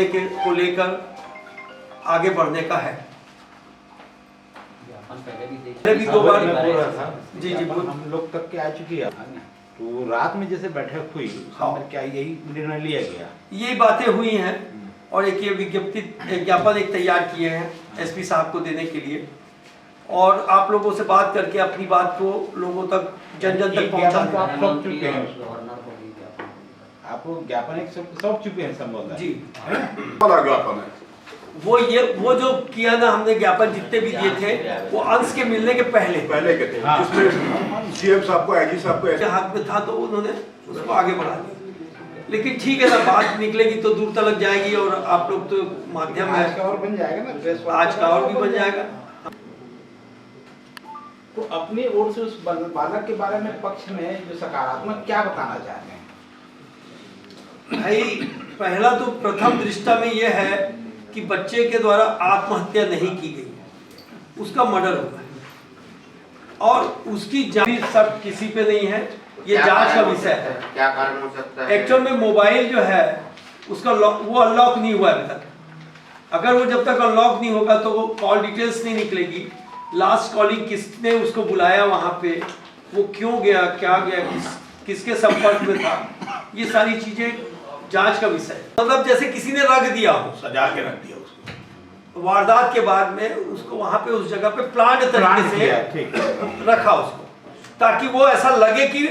को लेकर आगे बढ़ने का है। पहले भी 2 बार जी हम लोग तक के आ चुकी है, तो रात में जैसे बैठक हुई क्या यही निर्णय लिया गया? ये बातें हुई हैं और एक ये विज्ञापन एक तैयार किए हैं एसपी साहब को देने के लिए, और आप लोगों से बात करके अपनी बात को लोगों तक जन जन तक पहुंचाने का। आप सौंप चुके हैं, आप ज्ञापन एक सौंप चुके हैं संभवतः जी ज्ञापन है वो जो किया ना हमने, ज्ञापन जितने भी दिए थे वो अंश के मिलने के पहले के थे, जिसमें सीएम साहब को आईजी साहब को के हाथ में था, तो उन्होंने उसको आगे बढ़ा दिया। लेकिन ठीक है ना, बात निकलेगी तो दूर तक जाएगी, और आप लोग तो माध्यम है, आज का और बन जाएगा ना, प्रेस आज का और भी बन जाएगा। तो अपनी ओर से उस बालक के बारे में पक्ष में जो सकारात्मक क्या बताना चाहते हैं? भाई पहला तो प्रथम दृष्टा में यह है कि बच्चे के द्वारा आत्महत्या नहीं की गई, उसका मर्डर हुआ है, और उसकी जांच सब किसी पे नहीं है, ये जांच का विषय है। क्या कारण हो सकता है? एक्चुअल में मोबाइल जो है उसका वो अनलॉक नहीं हुआ अभी तक। अगर वो जब तक अनलॉक नहीं होगा तो वो कॉल डिटेल्स नहीं निकलेगी, लास्ट कॉलिंग किसने उसको बुलाया वहां पे, वो क्यों गया, क्या गया, किसके संपर्क में था, ये सारी चीजें जांच का विषय है। मतलब जैसे किसी ने रख दिया हो, सजा के रख दिया उसको, वारदात के बाद में उसको वहां पे उस जगह पे प्लांट तरीके से रखा उसको, ताकि वो ऐसा लगे कि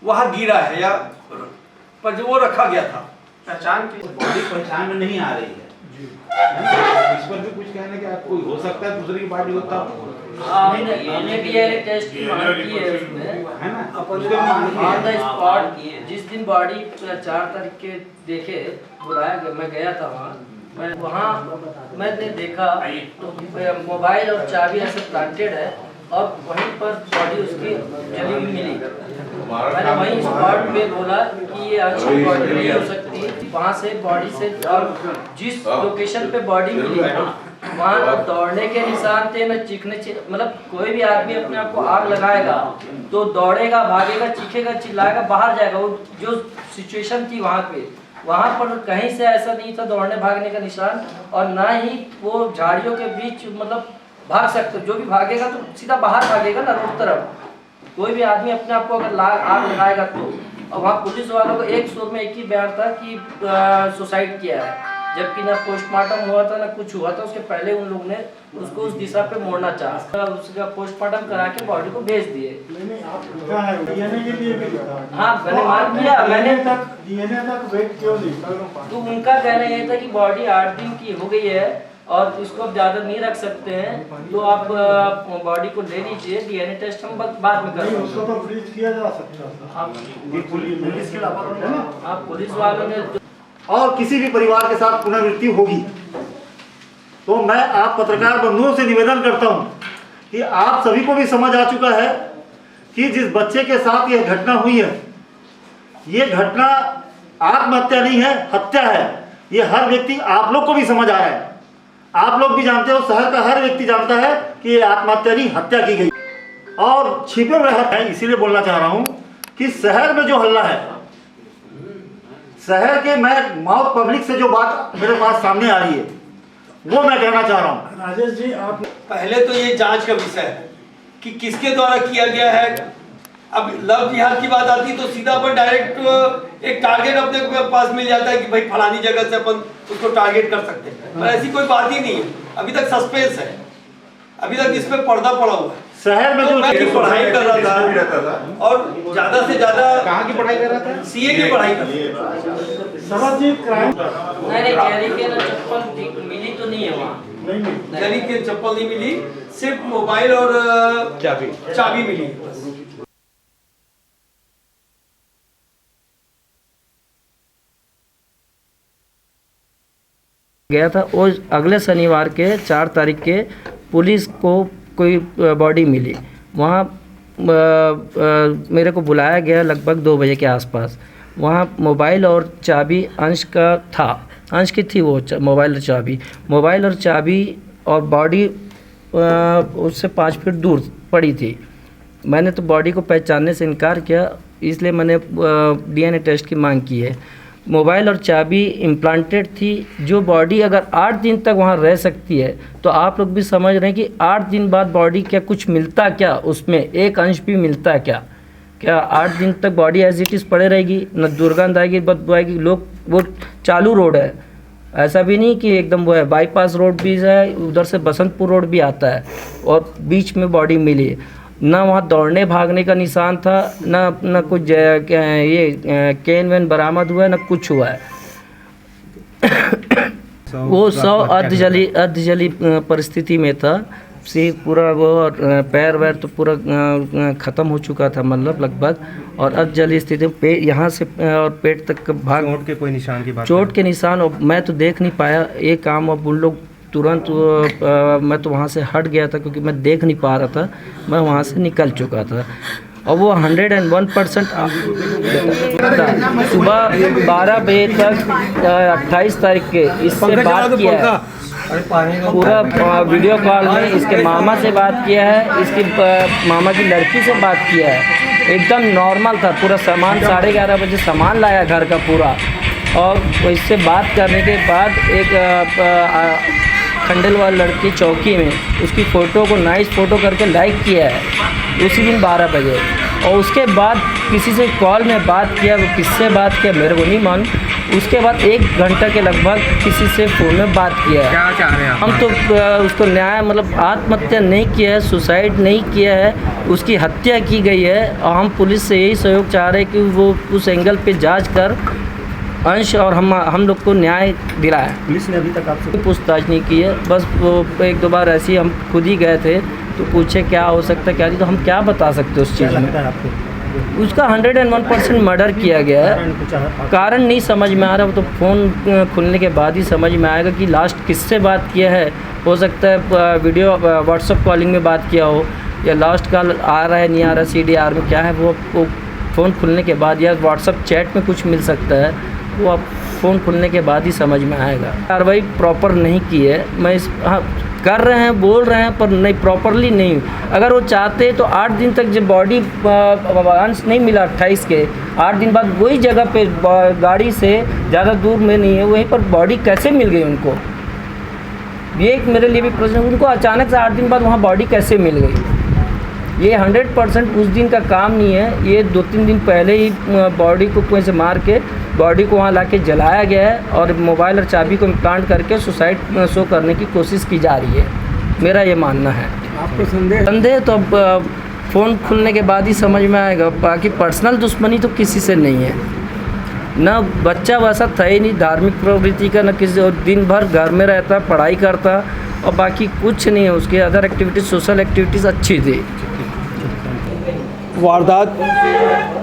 वहां गिरा है, या पर जो वो रखा गया था। पहचान की बॉडी पहचान में नहीं आ रही है, इस पर भी कुछ कहने का कोई हो सकता है दूसरे की बॉडी होता हमने डीएनए टेस्ट की मांग की है उसमें, है ना, ऑन द स्पॉट जिस दिन बॉडी 4 तारीख के देखे बुलाया गया, मैं गया था वहाँ मैंने देखा तो मोबाइल और चाबी ऐसे प्लांटेड है, और वहीं पर बॉडी उसकी जली हुई मिली। मैंने वहीं स्पॉट पे बोला कि ये आज की बॉडी नहीं हो सकती, वहाँ से बॉडी से, और जिस लोकेशन पे बॉडी मिली वहाँ न दौड़ने के निशान थे, न चीखने, मतलब कोई भी आदमी अपने आप को आग लगाएगा तो दौड़ेगा, भागेगा, चीखेगा, चिल्लाएगा, बाहर जाएगा। वो जो सिचुएशन थी वहाँ पर कहीं से ऐसा नहीं था दौड़ने भागने का निशान, और ना ही वो झाड़ियों के बीच मतलब भाग सकते। जो भी भागेगा तो सीधा बाहर भागेगा ना, रोड तरफ। कोई भी आदमी अपने आप को अगर आग लगाएगा तो। और वहाँ पुलिस वालों को एक सुर में एक ही बयान था कि सुसाइड किया है, जबकि ना पोस्टमार्टम हुआ था ना कुछ हुआ था। उसके पहले उन लोगों ने उसको उस दिशा पे मोड़ना चाहा, उसका पोस्टमार्टम करा के बॉडी को भेज दिए। हाँ मैंने मांग किया, मैंने तो उनका कहना ये था कि बॉडी 8 दिन की हो गई है और इसको अब ज़्यादा नहीं रख सकते हैं, तो आप बॉडी को ले लीजिए, डीएनए टेस्ट हम बाद में करेंगे। उसको तो फ्रीज किया जा सकता है। पुलिस की लापरवाही है ना। आप पुलिस वालों ने और किसी भी परिवार के साथ पुनर्वृत्ति होगी तो मैं आप पत्रकार बंधुओं से निवेदन करता हूं कि आप सभी को भी समझ आ चुका है कि जिस बच्चे के साथ यह घटना हुई है, ये घटना आत्महत्या नहीं है, हत्या है। ये हर व्यक्ति, आप लोग को भी समझ आ रहा है, आप लोग भी जानते हो, शहर का हर व्यक्ति जानता है कि ये आत्महत्या नहीं, हत्या की गई। और छिपे हुए हत्या है, इसीलिए बोलना चाह रहा हूं कि शहर में जो हल्ला है, शहर के, मैं मौत पब्लिक से जो बात मेरे पास सामने आ रही है वो मैं कहना चाह रहा हूं। राजेश जी, आप पहले तो ये जांच का विषय है कि किसके द्वारा किया गया है। अब लव जिहाद की बात आती तो सीधा अपन डायरेक्ट एक टारगेट अपने पास मिल जाता है कि भाई फलानी जगह से अपन उसको टारगेट कर सकते हैं, पर ऐसी कोई बात ही नहीं है। अभी तक सस्पेंस है, अभी तक इस पे पर्दा पड़ा हुआ है। शहर में जो पढ़ाई कर रहा था और ज्यादा से ज्यादा कहाँ की पढ़ाई कर रहा था? सीए की पढ़ाई कर रहा था। सर्वजीत क्राइम नहीं कैरी के ना चप्पल मिली तो नहीं है वहाँ, जरी के चप्पल नहीं मिली, सिर्फ मोबाइल और चाबी मिली। गया था। और अगले शनिवार के 4 तारीख के पुलिस को कोई बॉडी मिली, वहाँ मेरे को बुलाया गया लगभग 2 बजे के आसपास। वहाँ मोबाइल और चाबी अंश का था, अंश की थी वो मोबाइल और चाबी और बॉडी उससे 5 फीट दूर पड़ी थी। मैंने तो बॉडी को पहचानने से इनकार किया, इसलिए मैंने डीएनए टेस्ट की मांग की है। मोबाइल और चाबी इम्प्लांटेड थी। जो बॉडी अगर 8 दिन तक वहाँ रह सकती है तो आप लोग भी समझ रहे हैं कि 8 दिन बाद बॉडी क्या कुछ मिलता, क्या उसमें एक अंश भी मिलता है क्या 8 दिन तक बॉडी एज इट इज़ पड़े रहेगी, न दुर्गंध आएगी, बदबू आएगी। लोग वो चालू रोड है, ऐसा भी नहीं कि एकदम वो है, बाईपास रोड भी है, उधर से बसंतपुर रोड भी आता है और बीच में बॉडी मिली। ना वहाँ दौड़ने भागने का निशान था, ना कुछ ये केन वेन बरामद हुआ है, ना कुछ हुआ है। वो 100 अर्धजली परिस्थिति में था। सी पूरा वो पैर वैर तो पूरा ख़त्म हो चुका था, मतलब लगभग, और अर्धजली स्थिति में यहाँ से और पेट तक भाग चोट के कोई निशान की बात चोट के निशान और मैं तो देख नहीं पाया ये काम। अब उन लोग तुरंत मैं तो वहाँ से हट गया था क्योंकि मैं देख नहीं पा रहा था, मैं वहाँ से निकल चुका था। और वो 101% सुबह 12 बजे तक 28 तारीख के इससे बात किया है, पूरा वीडियो कॉल में इसके मामा से बात किया है, इसकी मामा की लड़की से बात किया है। एकदम नॉर्मल था, पूरा सामान 11:30 बजे सामान लाया घर का पूरा। और इससे बात करने के बाद एक खंडेलवाल लड़की चौकी में उसकी फ़ोटो को नाइस फ़ोटो करके लाइक किया है उसी दिन 12 बजे। और उसके बाद किसी से कॉल में बात किया, वो किससे बात किया मेरे को नहीं मालूम। उसके बाद 1 घंटा के लगभग किसी से फ़ोन में बात किया है। क्या चाह रहे हैं हम तो उसको न्याय, मतलब आत्महत्या नहीं किया है, सुसाइड नहीं किया है, उसकी हत्या की गई है। और हम पुलिस से यही सहयोग चाह रहे हैं कि वो उस एंगल पे जांच कर अंश और हम लोग को न्याय दिलाए। पुलिस ने अभी तक आपसे पूछताछ नहीं की है, बस वो 1-2 बार ऐसे ही हम खुद ही गए थे तो पूछे क्या हो सकता है क्या नहीं, तो हम क्या बता सकते उस चीज़ में। आपको उसका 101% मर्डर किया गया है। कारण नहीं समझ में आ रहा, वो तो फ़ोन खुलने के बाद ही समझ में आएगा कि लास्ट किससे बात किया है। हो सकता है वीडियो व्हाट्सअप कॉलिंग में बात किया हो, या लास्ट कॉल आ रहा है नहीं आ रहा CDR में क्या है, वो फ़ोन खुलने के बाद, या व्हाट्सअप चैट में कुछ मिल सकता है, वो आप फ़ोन खुलने के बाद ही समझ में आएगा। कार्रवाई प्रॉपर नहीं की है, मैं हाँ कर रहे हैं, बोल रहे हैं, पर नहीं प्रॉपरली नहीं। अगर वो चाहते तो 8 दिन तक जब बॉडी अंश नहीं मिला 28 के 8 दिन बाद वही जगह पे गाड़ी से ज़्यादा दूर में नहीं है, वहीं पर बॉडी कैसे मिल गई उनको, ये एक मेरे लिए भी प्रश्न। उनको अचानक से 8 दिन बाद वहाँ बॉडी कैसे मिल गई, ये 100% उस दिन का काम नहीं है। ये 2-3 दिन पहले ही बॉडी को कुएं से मार के बॉडी को वहाँ लाके जलाया गया है और मोबाइल और चाबी को इम्प्लांट करके सुसाइड शो करने की कोशिश की जा रही है, मेरा ये मानना है। आपको संदेह तो अब फ़ोन खुलने के बाद ही समझ में आएगा। बाकी पर्सनल दुश्मनी तो किसी से नहीं है, ना बच्चा वैसा था ही नहीं धार्मिक प्रवृत्ति का, ना किसी, और दिन भर घर में रहता, पढ़ाई करता, और बाकी कुछ नहीं है। उसके अदर एक्टिविटीज़, सोशल एक्टिविटीज़ अच्छी थी। वारदात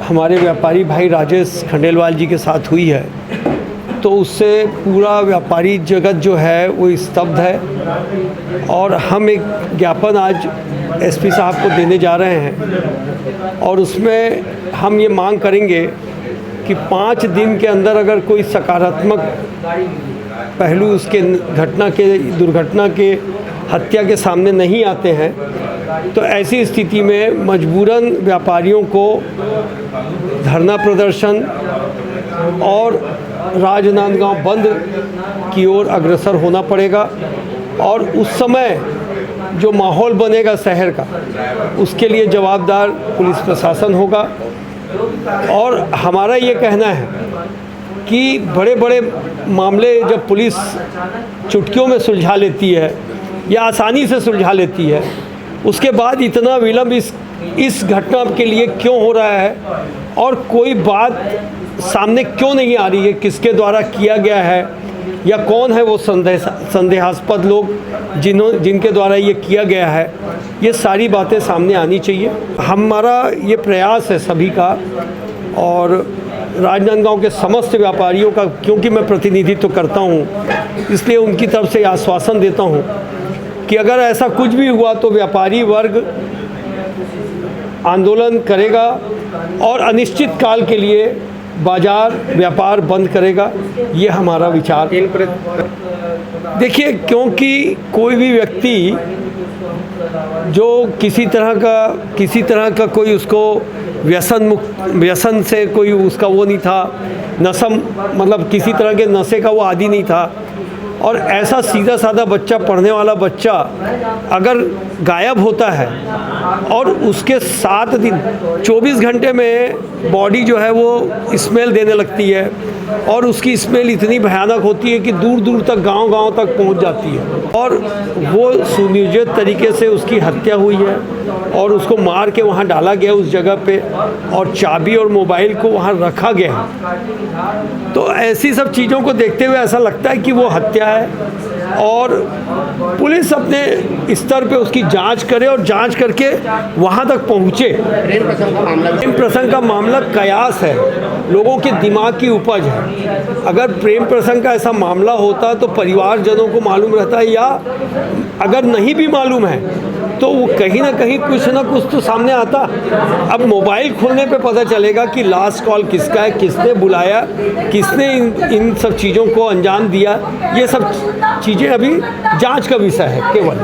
हमारे व्यापारी भाई राजेश खंडेलवाल जी के साथ हुई है, तो उससे पूरा व्यापारी जगत जो है वो स्तब्ध है। और हम एक ज्ञापन आज SP साहब को देने जा रहे हैं, और उसमें हम ये मांग करेंगे कि 5 दिन के अंदर अगर कोई सकारात्मक पहलू उसके दुर्घटना के हत्या के सामने नहीं आते हैं, तो ऐसी स्थिति में मजबूरन व्यापारियों को धरना प्रदर्शन और राजनांदगांव बंद की ओर अग्रसर होना पड़ेगा। और उस समय जो माहौल बनेगा शहर का, उसके लिए जवाबदार पुलिस प्रशासन होगा। और हमारा ये कहना है कि बड़े बड़े मामले जब पुलिस चुटकियों में सुलझा लेती है या आसानी से सुलझा लेती है, उसके बाद इतना विलंब इस घटना के लिए क्यों हो रहा है, और कोई बात सामने क्यों नहीं आ रही है, किसके द्वारा किया गया है, या कौन है वो संदेहास्पद लोग जिनके द्वारा ये किया गया है, ये सारी बातें सामने आनी चाहिए। हमारा ये प्रयास है सभी का, और राजनांदगांव के समस्त व्यापारियों का, क्योंकि मैं प्रतिनिधित्व करता हूँ, इसलिए उनकी तरफ से आश्वासन देता हूँ कि अगर ऐसा कुछ भी हुआ तो व्यापारी वर्ग आंदोलन करेगा और अनिश्चित काल के लिए बाजार व्यापार बंद करेगा, ये हमारा विचार। देखिए, क्योंकि कोई भी व्यक्ति जो किसी तरह का कोई उसको व्यसन से कोई उसका वो नहीं था, मतलब किसी तरह के नशे का वो आदी नहीं था। और ऐसा सीधा साधा बच्चा, पढ़ने वाला बच्चा अगर गायब होता है और उसके 7 दिन 24 घंटे में बॉडी जो है वो स्मेल देने लगती है और उसकी स्मेल इतनी भयानक होती है कि दूर दूर तक, गांव-गांव तक पहुंच जाती है। और वो सुनियोजित तरीके से उसकी हत्या हुई है और उसको मार के वहाँ डाला गया उस जगह पे, और चाबी और मोबाइल को वहाँ रखा गया है। तो ऐसी सब चीज़ों को देखते हुए ऐसा लगता है कि वो हत्या है और पुलिस अपने स्तर पे उसकी जांच करे और जांच करके वहाँ तक पहुँचे। प्रेम प्रसंग का मामला कयास है, लोगों के दिमाग की उपज है। अगर प्रेम प्रसंग का ऐसा मामला होता तो परिवारजनों को मालूम रहता है, या अगर नहीं भी मालूम है तो वो कहीं ना कहीं कुछ ना कुछ तो सामने आता। अब मोबाइल खोलने पे पता चलेगा कि लास्ट कॉल किसका है, किसने बुलाया, किसने इन सब चीज़ों को अंजाम दिया। ये सब चीज़ें अभी जांच का विषय है केवल।